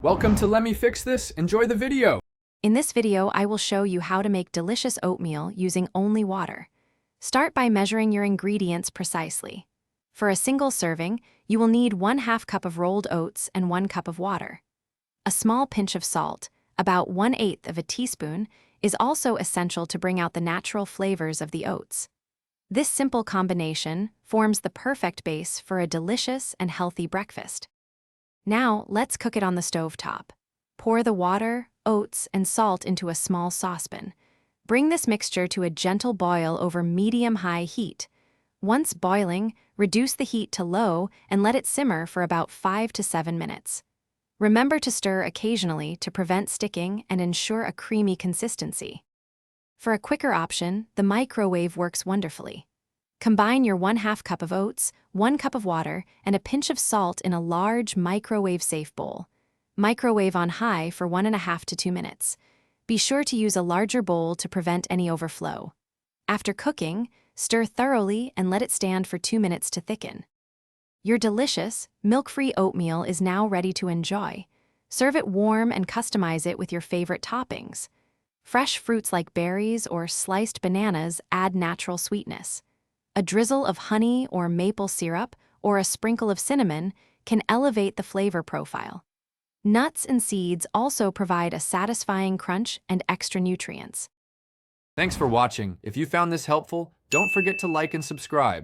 Welcome to Let Me Fix This. Enjoy the video. In this video, I will show you how to make delicious oatmeal using only water. Start by measuring your ingredients precisely. For a single serving, you will need 1/2 cup of rolled oats and 1 cup of water. A small pinch of salt, about 1/8 of a teaspoon, is also essential to bring out the natural flavors of the oats. This simple combination forms the perfect base for a delicious and healthy breakfast. Now, let's cook it on the stove top. Pour the water, oats, and salt into a small saucepan. Bring this mixture to a gentle boil over medium-high heat. Once boiling, reduce the heat to low and let it simmer for about 5 to 7 minutes. Remember to stir occasionally to prevent sticking and ensure a creamy consistency. For a quicker option, the microwave works wonderfully. Combine your 1/2 cup of oats, 1 cup of water, and a pinch of salt in a large microwave-safe bowl. Microwave on high for 1.5 to 2 minutes. Be sure to use a larger bowl to prevent any overflow. After cooking, stir thoroughly and let it stand for 2 minutes to thicken. Your delicious, milk-free oatmeal is now ready to enjoy. Serve it warm and customize it with your favorite toppings. Fresh fruits like berries or sliced bananas add natural sweetness. A drizzle of honey or maple syrup or a sprinkle of cinnamon can elevate the flavor profile. Nuts and seeds also provide a satisfying crunch and extra nutrients. Thanks for watching. If you found this helpful, don't forget to like and subscribe.